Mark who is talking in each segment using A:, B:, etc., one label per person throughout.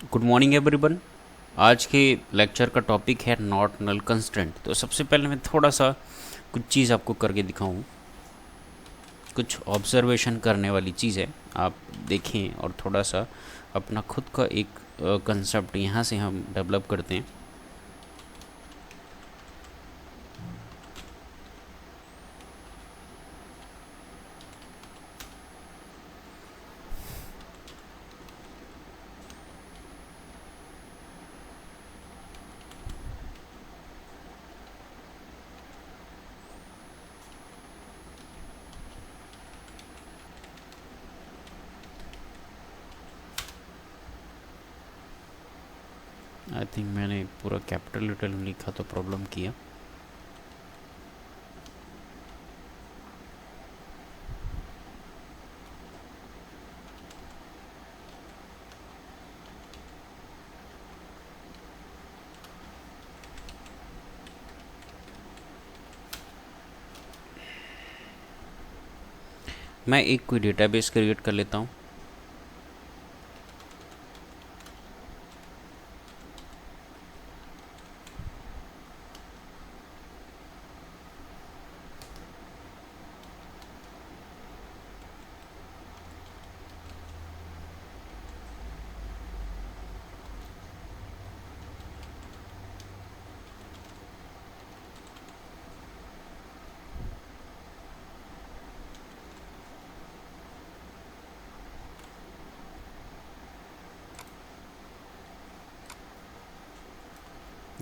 A: Good morning everyone. आज के lecture का टॉपिक है नॉट नल कंस्ट्रेंट। तो सबसे पहले मैं थोड़ा सा कुछ चीज़ आपको करके दिखाऊं। कुछ ऑब्जर्वेशन करने वाली चीज़ है, आप देखें और थोड़ा सा अपना खुद का एक कंसेप्ट यहाँ से हम डेवलप करते हैं। आई थिंक मैंने पूरा कैपिटल लेटर में लिखा तो प्रॉब्लम किया। मैं एक कोई डेटाबेस क्रिएट कर लेता हूँ।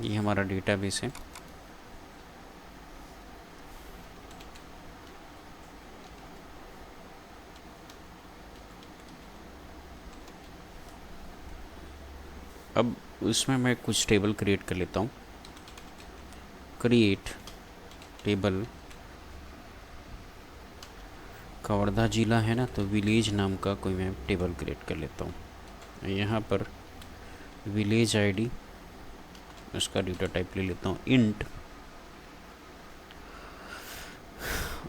A: ये हमारा डेटाबेस है। अब उसमें मैं कुछ टेबल क्रिएट कर लेता हूँ। क्रिएट टेबल, कवर्धा जिला है ना, तो विलेज नाम का कोई मैं टेबल क्रिएट कर लेता हूँ। यहाँ पर विलेज आईडी, उसका डेटा टाइप ले लेता हूँ इंट,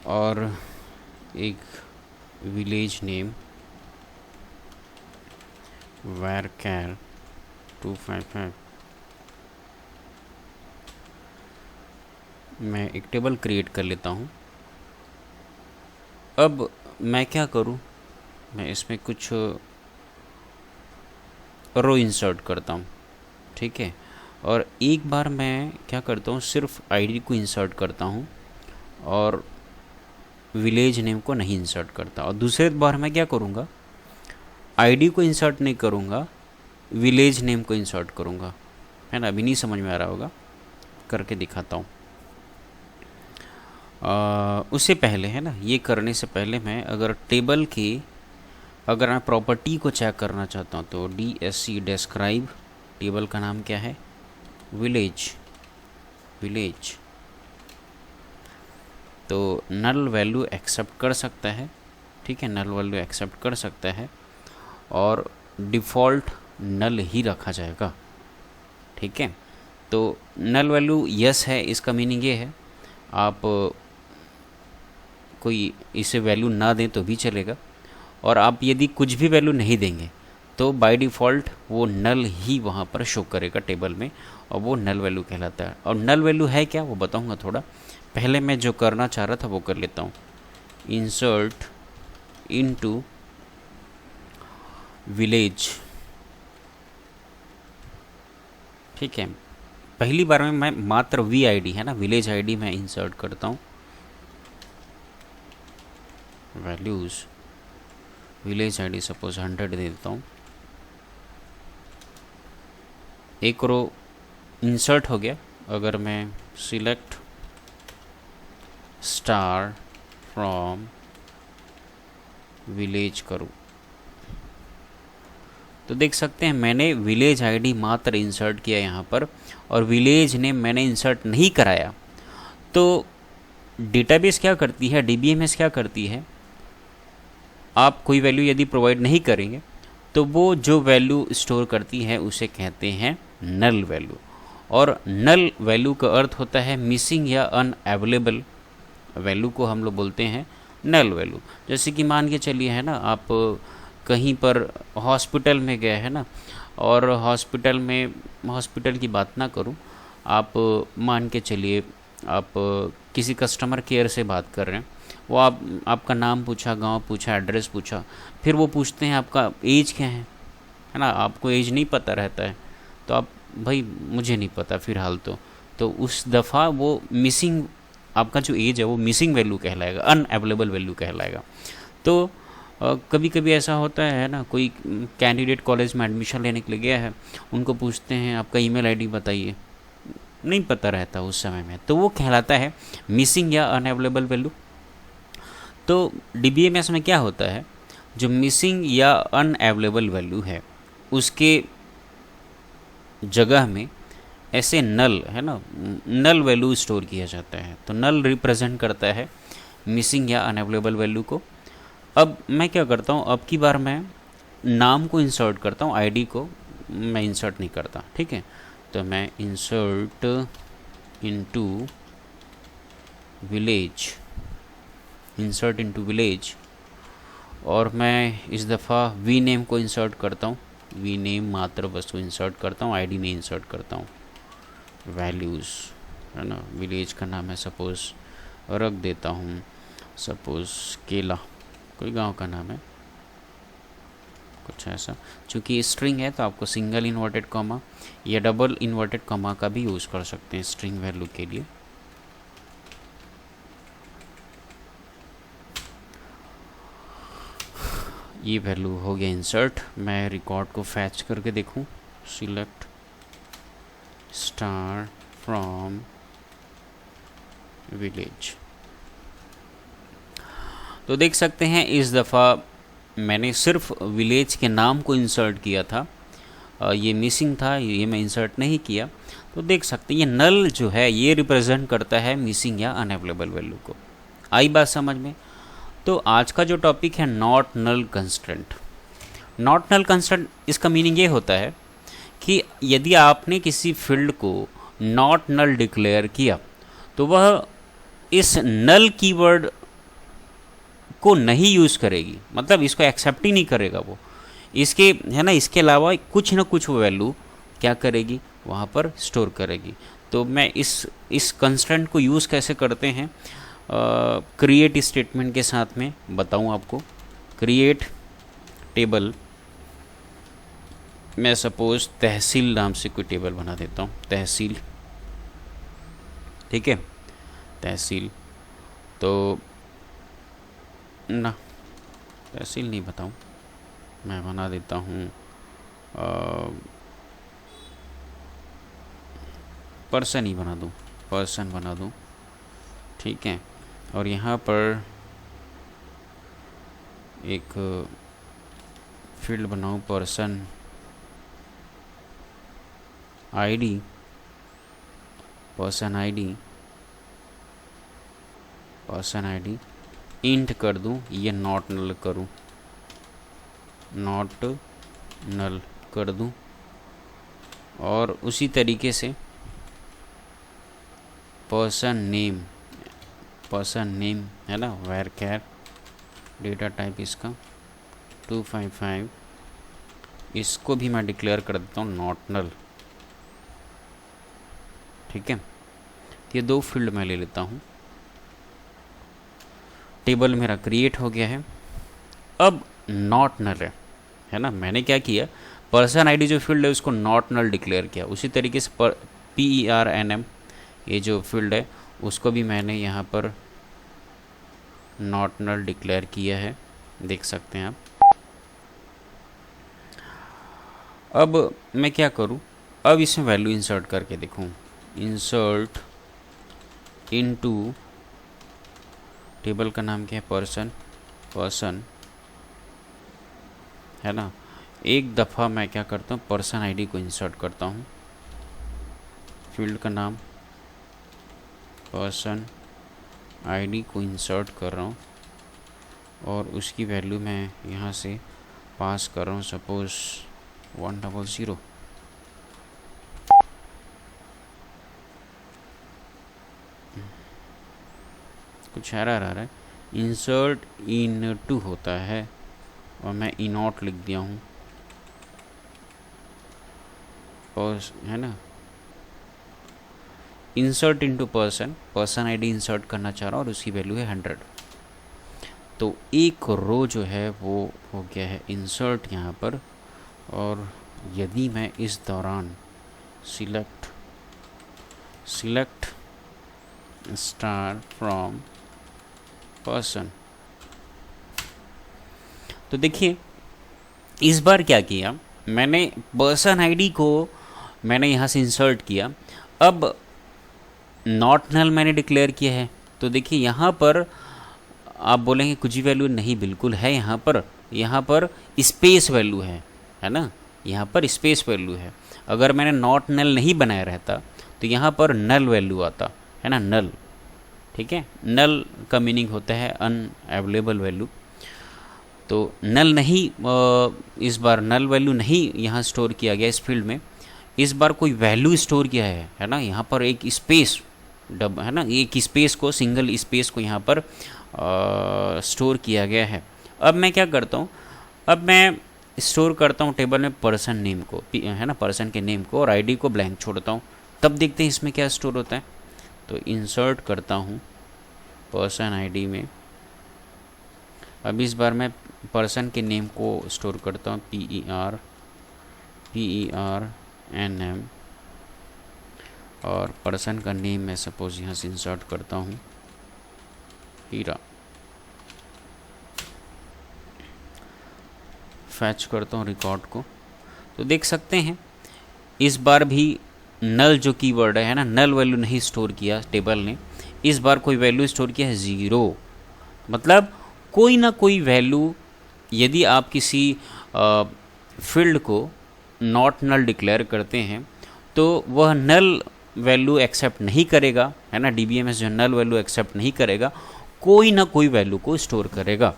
A: और एक विलेज नेम varchar 255। मैं एक टेबल क्रिएट कर लेता हूँ। अब मैं क्या करूँ, मैं इसमें कुछ रो इंसर्ट करता हूँ, ठीक है। और एक बार मैं क्या करता हूँ, सिर्फ आईडी को इंसर्ट करता हूँ और विलेज नेम को नहीं इंसर्ट करता। और दूसरे बार मैं क्या करूँगा, आईडी को इंसर्ट नहीं करूँगा, विलेज नेम को इंसर्ट करूँगा, है ना। अभी नहीं समझ में आ रहा होगा, करके दिखाता हूँ। उससे पहले, है ना, ये करने से पहले मैं अगर टेबल की, अगर मैं प्रॉपर्टी को चेक करना चाहता हूँ तो DSC डिस्क्राइब, टेबल का नाम क्या है, विलेज। तो नल वैल्यू एक्सेप्ट कर सकता है, ठीक है, नल वैल्यू एक्सेप्ट कर सकता है और डिफ़ॉल्ट नल ही रखा जाएगा, ठीक है। तो नल वैल्यू यस है, इसका मीनिंग ये है आप कोई इसे वैल्यू ना दें तो भी चलेगा, और आप यदि कुछ भी वैल्यू नहीं देंगे तो बाय डिफ़ॉल्ट वो नल ही वहाँ पर शो करेगा टेबल में, और वो नल वैल्यू कहलाता है। और नल वैल्यू है क्या वो बताऊँगा थोड़ा। पहले मैं जो करना चाह रहा था वो कर लेता हूँ। इंसर्ट इनटू विलेज, ठीक है। पहली बार में मैं मात्र VID, है ना, विलेज आईडी मैं इंसर्ट करता हूँ। वैल्यूज़ विलेज आईडी सपोज 100 दे देता हूँ। एक रो इंसर्ट हो गया। अगर मैं सिलेक्ट स्टार फ्रॉम विलेज करूँ तो देख सकते हैं मैंने विलेज आईडी मात्र इंसर्ट किया यहाँ पर, और विलेज नेम मैंने इंसर्ट नहीं कराया। तो डेटाबेस क्या करती है, DBMS क्या करती है, आप कोई वैल्यू यदि प्रोवाइड नहीं करेंगे तो वो जो वैल्यू स्टोर करती है उसे कहते हैं नल वैल्यू। और नल वैल्यू का अर्थ होता है मिसिंग या अनअवेलेबल वैल्यू को हम लोग बोलते हैं नल वैल्यू। जैसे कि मान के चलिए, है ना, आप कहीं पर हॉस्पिटल में गए, है ना, और हॉस्पिटल की बात ना करूं, आप मान के चलिए आप किसी कस्टमर केयर से बात कर रहे हैं, वो आपका नाम पूछा, गांव पूछा, एड्रेस पूछा, फिर वो पूछते हैं आपका एज क्या है ना, आपको एज नहीं पता रहता है, तो आप भाई मुझे नहीं पता फ़िलहाल तो उस दफ़ा वो मिसिंग, आपका जो एज है वो मिसिंग वैल्यू कहलाएगा, अनअवेलेबल वैल्यू कहलाएगा। तो कभी कभी ऐसा होता है ना, कोई कैंडिडेट कॉलेज में एडमिशन लेने के लिए गया है, उनको पूछते हैं आपका ईमेल आईडी बताइए, नहीं पता रहता उस समय में, तो वो कहलाता है मिसिंग या अनअवेलेबल वैल्यू। तो डीबीएमएस में क्या होता है, जो मिसिंग या अनअवेलेबल वैल्यू है उसके जगह में ऐसे नल है ना, नल वैल्यू स्टोर किया जाता है। तो नल रिप्रेजेंट करता है मिसिंग या अनअवेलेबल वैल्यू को। अब मैं क्या करता हूँ, अब की बार मैं नाम को इंसर्ट करता हूँ, आईडी को मैं इंसर्ट नहीं करता, ठीक है। तो मैं insert into village, insert into village, और मैं इस दफ़ा वी नेम को इंसर्ट करता हूँ, वी नेम मात्र वस्तु इंसर्ट करता हूँ, आईडी नहीं इंसर्ट करता हूँ। वैल्यूज़ है ना, विलेज का नाम है सपोज़ रख देता हूँ, सपोज़ केला, कोई गांव का नाम है कुछ ऐसा। चूँकि स्ट्रिंग है तो आपको सिंगल इन्वर्टेड कॉमा या डबल इन्वर्टेड कॉमा का भी यूज़ कर सकते हैं स्ट्रिंग वैल्यू के लिए। ये वैल्यू हो गया इंसर्ट। मैं रिकॉर्ड को फैच करके देखूं, सिलेक्ट स्टार फ्रॉम विलेज, तो देख सकते हैं इस दफ़ा मैंने सिर्फ विलेज के नाम को इंसर्ट किया था, ये मिसिंग था, ये मैं इंसर्ट नहीं किया। तो देख सकते हैं ये नल जो है ये रिप्रेजेंट करता है मिसिंग या अनअवेलेबल वैल्यू को। आई बात समझ में? तो आज का जो टॉपिक है not null constraint. Not null constraint, इसका मीनिंग ये होता है कि यदि आपने किसी फील्ड को नॉट नल डिक्लेयर किया तो वह इस नल कीवर्ड को नहीं यूज़ करेगी, मतलब इसको एक्सेप्ट ही नहीं करेगा वो, इसके है ना, इसके अलावा कुछ ना कुछ वैल्यू क्या करेगी वहाँ पर स्टोर करेगी। तो मैं इस कंस्ट्रेंट को यूज़ कैसे करते हैं क्रिएट स्टेटमेंट के साथ में बताऊँ आपको। क्रिएट टेबल, मैं सपोज़ तहसील नाम से कोई टेबल बना देता हूँ, तहसील, ठीक है, तहसील। तो ना तहसील नहीं बताऊँ, मैं बना देता हूँ पर्सन ही बना दूँ, पर्सन बना दूँ, ठीक है। और यहाँ पर एक फील्ड बनाऊँ person ID, person ID, person ID int कर दूँ, ये नॉट नल करूँ, नॉट नल कर दूँ। और उसी तरीके से पर्सन नेम, पर्सन नेम है ना, वेर कैर, डेटा टाइप इसका 255, इसको भी मैं डिक्लेयर कर देता हूँ नॉट नल, ठीक है। ये दो फील्ड मैं ले लेता हूँ। टेबल मेरा क्रिएट हो गया है। अब नॉट नल है ना, मैंने क्या किया, पर्सन आईडी जो फील्ड है उसको नॉट नल डिक्लेयर किया। उसी तरीके से PERNM ये जो फील्ड है उसको भी मैंने यहाँ पर नॉट नल डिक्लेयर किया है, देख सकते हैं आप। अब मैं क्या करूँ, अब इसमें वैल्यू इंसर्ट करके देखूँ, इंसर्ट इनटू, टेबल का नाम क्या है, पर्सन, पर्सन है ना। एक दफ़ा मैं क्या करता हूँ, पर्सन आईडी को इंसर्ट करता हूँ, फील्ड का नाम पर्सन आईडी को इंसर्ट कर रहा हूँ और उसकी वैल्यू मैं यहाँ से पास कर रहा हूँ, सपोज़ 100। कुछ एरर आ रहा है, इंसर्ट इनटू होता है और मैं इनॉट लिख दिया हूँ, है ना, insert into person, person ID insert करना चाह रहा हूँ और उसकी वैल्यू है 100। तो एक रो जो है वो हो गया है इंसर्ट यहाँ पर। और यदि मैं इस दौरान सिलेक्ट स्टार फ्रॉम पर्सन, तो देखिए इस बार क्या किया मैंने, पर्सन आईडी को मैंने यहाँ से इंसर्ट किया। अब नॉट नल मैंने डिक्लेयर किया है, तो देखिए यहाँ पर आप बोलेंगे कुछ भी वैल्यू नहीं, बिल्कुल है यहाँ पर स्पेस वैल्यू है ना, यहाँ पर स्पेस वैल्यू है। अगर मैंने नॉट नल नहीं बनाया रहता तो यहाँ पर नल वैल्यू आता है ना, नल, ठीक है। नल का मीनिंग होता है अनअवेलेबल वैल्यू। तो नल नहीं, इस बार नल वैल्यू नहीं यहाँ स्टोर किया गया इस फील्ड में, इस बार कोई वैल्यू स्टोर किया है ना। यहाँ पर एक स्पेस है ना, एक स्पेस को, सिंगल स्पेस को यहाँ पर स्टोर किया गया है। अब मैं क्या करता हूँ, अब मैं स्टोर करता हूँ टेबल में पर्सन नेम को, है ना, पर्सन के नेम को, और आईडी को ब्लैंक छोड़ता हूँ। तब देखते हैं इसमें क्या स्टोर होता है। तो इंसर्ट करता हूँ पर्सन आईडी में। अब इस बार मैं पर्सन के नेम को स्टोर करता हूँ, PERNM, और पर्सन का नेम मैं सपोज यहाँ से इंसर्ट करता हूँ हीरा। फैच करता हूँ रिकॉर्ड को, तो देख सकते हैं इस बार भी नल जो कीवर्ड है ना, नल वैल्यू नहीं स्टोर किया टेबल ने, इस बार कोई वैल्यू स्टोर किया है 0। मतलब कोई ना कोई वैल्यू, यदि आप किसी फील्ड को नॉट नल डिक्लेयर करते हैं तो वह नल वैल्यू एक्सेप्ट नहीं करेगा, है ना। DBMS जो नल वैल्यू एक्सेप्ट नहीं करेगा, कोई ना कोई वैल्यू को स्टोर करेगा,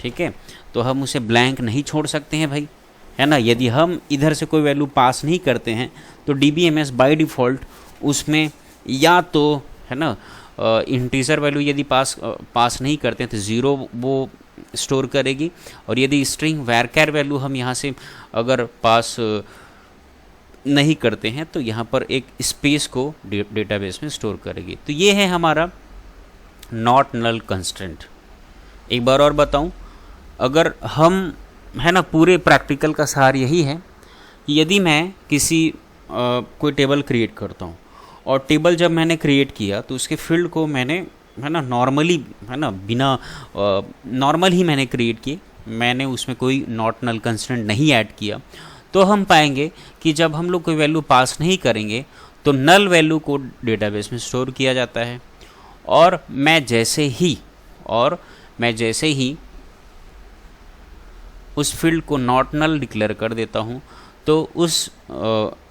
A: ठीक है। तो हम उसे ब्लैंक नहीं छोड़ सकते हैं भाई, है ना। यदि हम इधर से कोई वैल्यू पास नहीं करते हैं तो DBMS बाय डिफ़ॉल्ट उसमें या तो, है ना, इंटीजर वैल्यू यदि पास नहीं करते हैं तो 0 वो स्टोर करेगी, और यदि स्ट्रिंग वैरकैर वैल्यू हम यहाँ से अगर पास नहीं करते हैं तो यहाँ पर एक स्पेस को डेटाबेस में स्टोर करेगी। तो ये है हमारा नॉट नल कंस्ट्रेंट। एक बार और बताऊं, अगर हम, है ना, पूरे प्रैक्टिकल का सार यही है कि यदि मैं किसी कोई टेबल क्रिएट करता हूँ, और टेबल जब मैंने क्रिएट किया तो उसके फील्ड को मैंने, है ना, नॉर्मली, है ना, बिना नॉर्मल ही मैंने क्रिएट की, मैंने उसमें कोई नॉट नल कंस्ट्रेंट नहीं ऐड किया, तो हम पाएंगे कि जब हम लोग कोई वैल्यू पास नहीं करेंगे तो नल वैल्यू को डेटाबेस में स्टोर किया जाता है। और मैं जैसे ही उस फील्ड को नॉट नल डिक्लेयर कर देता हूँ तो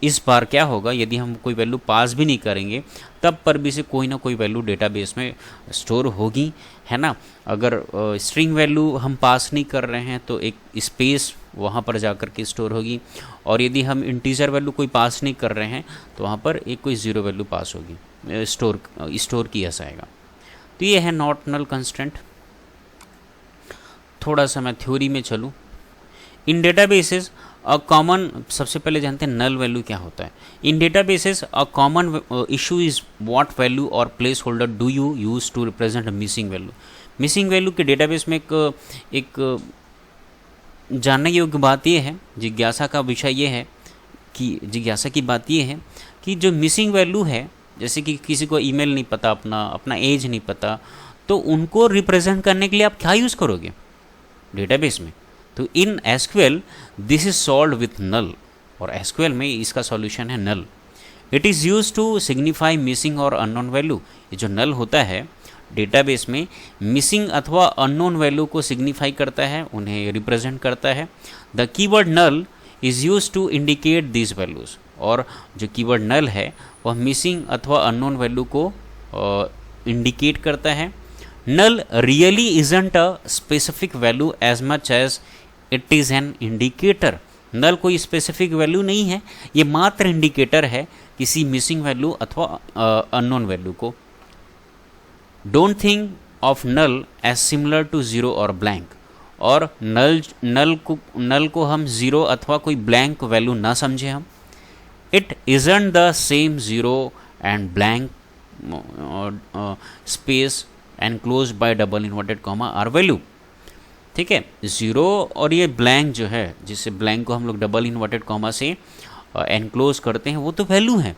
A: इस बार क्या होगा, यदि हम कोई वैल्यू पास भी नहीं करेंगे तब पर भी से कोई ना कोई वैल्यू डेटाबेस में स्टोर होगी, है ना। अगर स्ट्रिंग वैल्यू हम पास नहीं कर रहे हैं तो एक स्पेस वहाँ पर जा कर के स्टोर होगी, और यदि हम इंटीजर वैल्यू कोई पास नहीं कर रहे हैं तो वहाँ पर एक कोई 0 वैल्यू पास होगी, स्टोर किया जाएगा। तो ये है नॉट नल कंस्ट्रेंट। थोड़ा सा मैं थ्योरी में चलूँ। इन डेटाबेसेस अ कॉमन, सबसे पहले जानते हैं नल वैल्यू क्या होता है। In databases a common issue is what value or placeholder do you use to represent missing value. Missing value के डेटाबेस में एक जानने योग्य बात यह है, जिज्ञासा का विषय ये है कि, जिज्ञासा की बात ये है कि जो मिसिंग वैल्यू है, जैसे कि किसी को ईमेल नहीं पता, अपना एज नहीं पता, तो उनको रिप्रेजेंट करने के लिए आप क्या यूज़ करोगे डेटाबेस में। तो in SQL this is solved with null, और SQL में इसका सॉल्यूशन है null. It is use to signify missing और अननोन वैल्यू। ये जो नल होता है डेटाबेस में मिसिंग अथवा अननोन वैल्यू को सिग्निफाई करता है, उन्हें रिप्रेजेंट करता है। The keyword null is use to indicate this values, और जो कीवर्ड नल है वह मिसिंग अथवा अननोन वैल्यू को इंडिकेट करता है। Null really isn't a specific value as much as it is an indicator. Null कोई स्पेसिफिक वैल्यू नहीं है, ये मात्र इंडिकेटर है किसी मिसिंग वैल्यू अथवा अननोन वैल्यू को। Don't think of null as similar to 0 और ब्लैंक, और नल को हम 0 अथवा कोई ब्लैंक वैल्यू ना समझें हम। It isn't the same zero and blank space and close by double inverted comma are value. ठीक है, ज़ीरो और ये ब्लैंक जो है, जिससे ब्लैंक को हम लोग डबल इन्वर्टेड कॉमा से एनक्लोज करते हैं, वो तो वैल्यू है,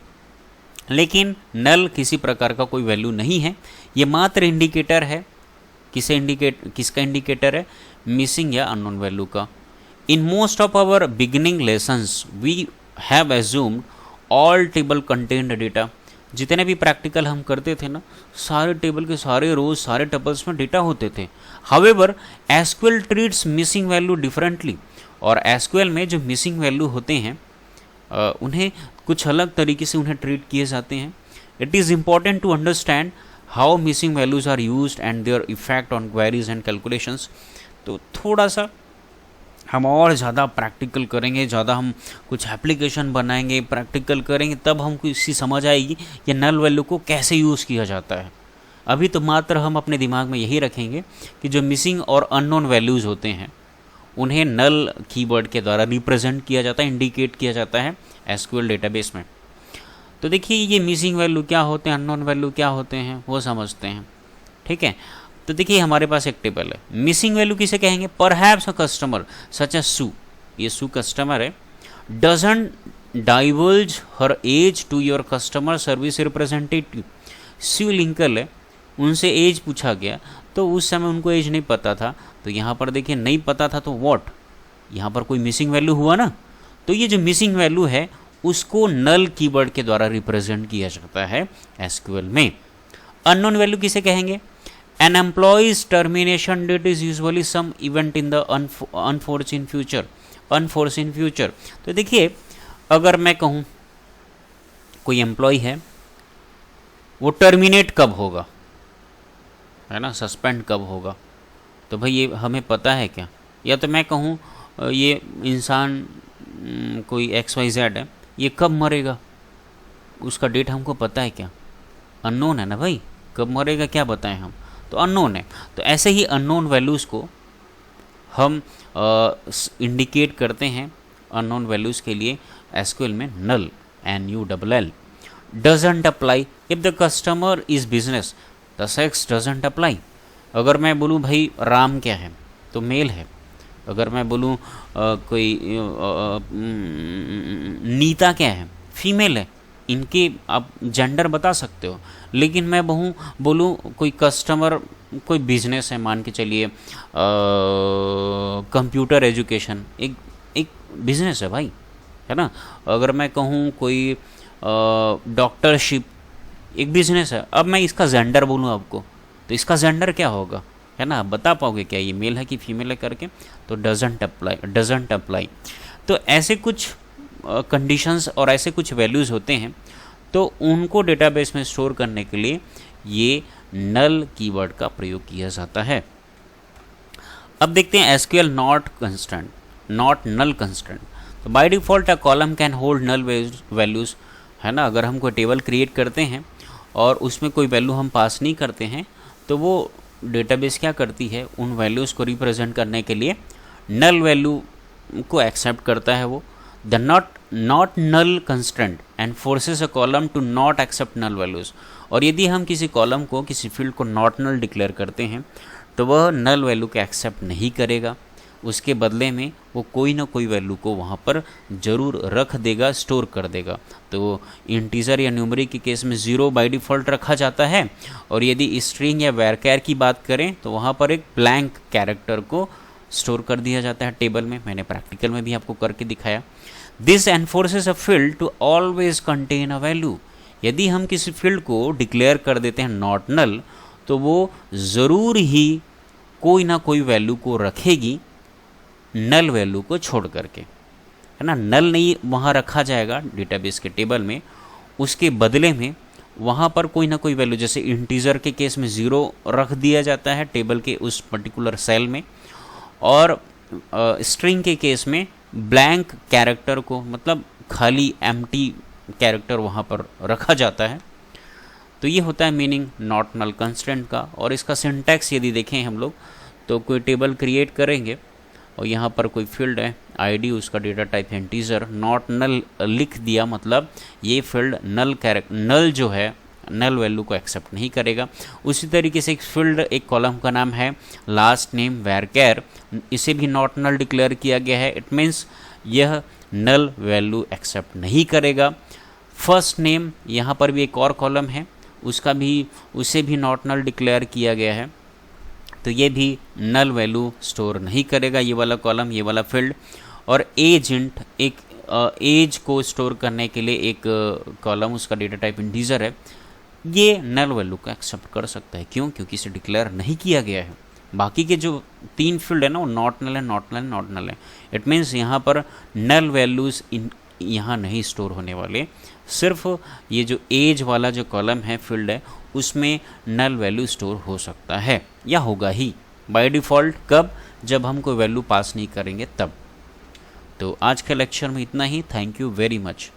A: लेकिन नल किसी प्रकार का कोई वैल्यू नहीं है। ये मात्र इंडिकेटर है। किसका इंडिकेटर है? मिसिंग या अननोन वैल्यू का। In most of our beginning lessons we have assumed all table content data. जितने भी प्रैक्टिकल हम करते थे ना, सारे टेबल के सारे रोज, सारे टपल्स में डेटा होते थे। However SQL treats missing value differently. और एसक्यूएल में जो मिसिंग वैल्यू होते हैं उन्हें कुछ अलग तरीके से उन्हें ट्रीट किए जाते हैं। It is important to understand how missing values are used and their effect on queries and calculations. तो थोड़ा सा हम और ज़्यादा प्रैक्टिकल करेंगे, ज़्यादा हम कुछ एप्लीकेशन बनाएंगे, प्रैक्टिकल करेंगे, तब हमको इसकी समझ आएगी ये नल वैल्यू को कैसे यूज़ किया जाता है। अभी तो मात्र हम अपने दिमाग में यही रखेंगे कि जो मिसिंग और अननोन वैल्यूज़ होते हैं उन्हें नल कीवर्ड के द्वारा रिप्रेजेंट किया जाता है, इंडिकेट किया जाता है एसक्यूएल डेटाबेस में। तो देखिए ये मिसिंग वैल्यू क्या होते हैं, अननोन वैल्यू क्या होते हैं, वो समझते हैं। ठीक है, तो देखिए हमारे पास एक टेबल है। मिसिंग वैल्यू किसे कहेंगे? Perhaps a customer such as Sue, ये सू कस्टमर है, doesn't divulge her age to your customer service representative. Sue लिंकल है, उनसे एज पूछा गया तो उस समय उनको एज नहीं पता था, तो यहाँ पर देखिए नहीं पता था तो व्हाट, यहाँ पर कोई मिसिंग वैल्यू हुआ ना। तो ये जो मिसिंग वैल्यू है उसको नल कीवर्ड के द्वारा रिप्रेजेंट किया जाता है एसक्यूएल में। अननोन वैल्यू किसे कहेंगे? An employee's termination date is usually some event in the unforeseen future. Unforeseen future. तो देखिए अगर मैं कहूँ कोई एम्प्लॉय है, वो टर्मिनेट कब होगा, है ना, सस्पेंड कब होगा, तो भाई ये हमें पता है क्या? या तो मैं कहूँ ये इंसान कोई XYZ है, ये कब मरेगा, उसका डेट हमको पता है क्या? अननोन है ना भाई, कब मरेगा क्या बताएं हम, तो अननोन है। तो ऐसे ही अननोन वैल्यूज़ को हम इंडिकेट करते हैं अननोन वैल्यूज़ के लिए एसक्यूएल में नल, NULL। Doesn't apply if the customer is business, the sex doesn't apply. अगर मैं बोलूँ भाई राम क्या है, तो मेल है। अगर मैं बोलूँ कोई नीता क्या है, फीमेल है। इनके आप जेंडर बता सकते हो, लेकिन मैं बोलूँ कोई कस्टमर, कोई बिजनेस है, मान के चलिए कंप्यूटर एजुकेशन एक बिजनेस है भाई, है ना। अगर मैं कहूँ कोई डॉक्टरशिप एक बिजनेस है, अब मैं इसका जेंडर बोलूँ आपको, तो इसका जेंडर क्या होगा, है ना, आप बता पाओगे क्या ये मेल है कि फीमेल है करके? तो डजंट अप्लाई। तो ऐसे कुछ कंडीशंस और ऐसे कुछ वैल्यूज़ होते हैं, तो उनको डेटाबेस में स्टोर करने के लिए ये नल कीवर्ड का प्रयोग किया जाता है। अब देखते हैं एसक्यूएल नॉट नल कंस्ट्रेंट। तो by default a column can hold null values, है ना। अगर हम कोई टेबल क्रिएट करते हैं और उसमें कोई वैल्यू हम पास नहीं करते हैं, तो वो डेटाबेस क्या करती है, उन वैल्यूज़ को रिप्रेजेंट करने के लिए नल वैल्यू को एक्सेप्ट करता है वो। The not null constraint and forces a column to not accept null values। और यदि हम किसी कॉलम को, किसी फील्ड को नॉट नल डिक्लेयर करते हैं, तो वह नल वैल्यू को एक्सेप्ट नहीं करेगा। उसके बदले में वो कोई ना कोई वैल्यू को वहाँ पर ज़रूर रख देगा, स्टोर कर देगा। तो इंटीजर या न्यूमरिक के केस में 0 बाय डिफ़ॉल्ट रखा जाता है, और यदि स्ट्रिंग या वैरकैर की बात करें तो वहाँ पर एक ब्लैंक कैरेक्टर को स्टोर कर दिया जाता है टेबल में। मैंने प्रैक्टिकल में भी आपको करके दिखाया। This enforces a field to always contain a value. यदि हम किसी फील्ड को डिक्लेयर कर देते हैं नॉट नल, तो वो ज़रूर ही कोई ना कोई वैल्यू को रखेगी नल वैल्यू को छोड़ करके, है ना। नल नहीं वहाँ रखा जाएगा डेटाबेस के टेबल में, उसके बदले में वहाँ पर कोई ना कोई वैल्यू, जैसे इंटीजर के केस में 0 रख दिया जाता है टेबल के उस पर्टिकुलर सेल में, और स्ट्रिंग के केस में ब्लैंक कैरेक्टर को, मतलब खाली एम्प्टी कैरेक्टर वहाँ पर रखा जाता है। तो ये होता है मीनिंग नॉट नल कंस्ट्रेंट का। और इसका सिंटैक्स यदि देखें हम लोग, तो कोई टेबल क्रिएट करेंगे और यहाँ पर कोई फील्ड है आईडी, उसका डेटा टाइप है इंटीजर, नॉट नल लिख दिया, मतलब ये फील्ड नल जो है नल वैल्यू को एक्सेप्ट नहीं करेगा। उसी तरीके से एक फील्ड, एक कॉलम का नाम है लास्ट नेम वैरकेर, इसे भी नॉट नल डिक्लेयर किया गया है। इट मीन्स यह नल वैल्यू एक्सेप्ट नहीं करेगा। फर्स्ट नेम, यहाँ पर भी एक और कॉलम है, उसे भी नॉट नल डिक्लेयर किया गया है, तो ये भी नल वैल्यू स्टोर नहीं करेगा, ये वाला कॉलम, ये वाला फील्ड। और एजेंट, एक एज को स्टोर करने के लिए एक कॉलम, उसका डेटा टाइप इंटीजर है, ये नल वैल्यू को एक्सेप्ट कर सकता है। क्यों? क्योंकि इसे डिक्लेयर नहीं किया गया है। बाकी के जो 3 फील्ड है ना, वो नॉट नल है, नॉट नल है, नॉट नल है। इट मीन्स यहाँ पर नल वैल्यूज़ यहाँ नहीं स्टोर होने वाले, सिर्फ ये जो एज वाला जो कॉलम है, फील्ड है, उसमें नल वैल्यू स्टोर हो सकता है, या होगा ही बाय डिफ़ॉल्ट। कब? जब हम कोई वैल्यू पास नहीं करेंगे तब। तो आज के लेक्चर में इतना ही। Thank you very much.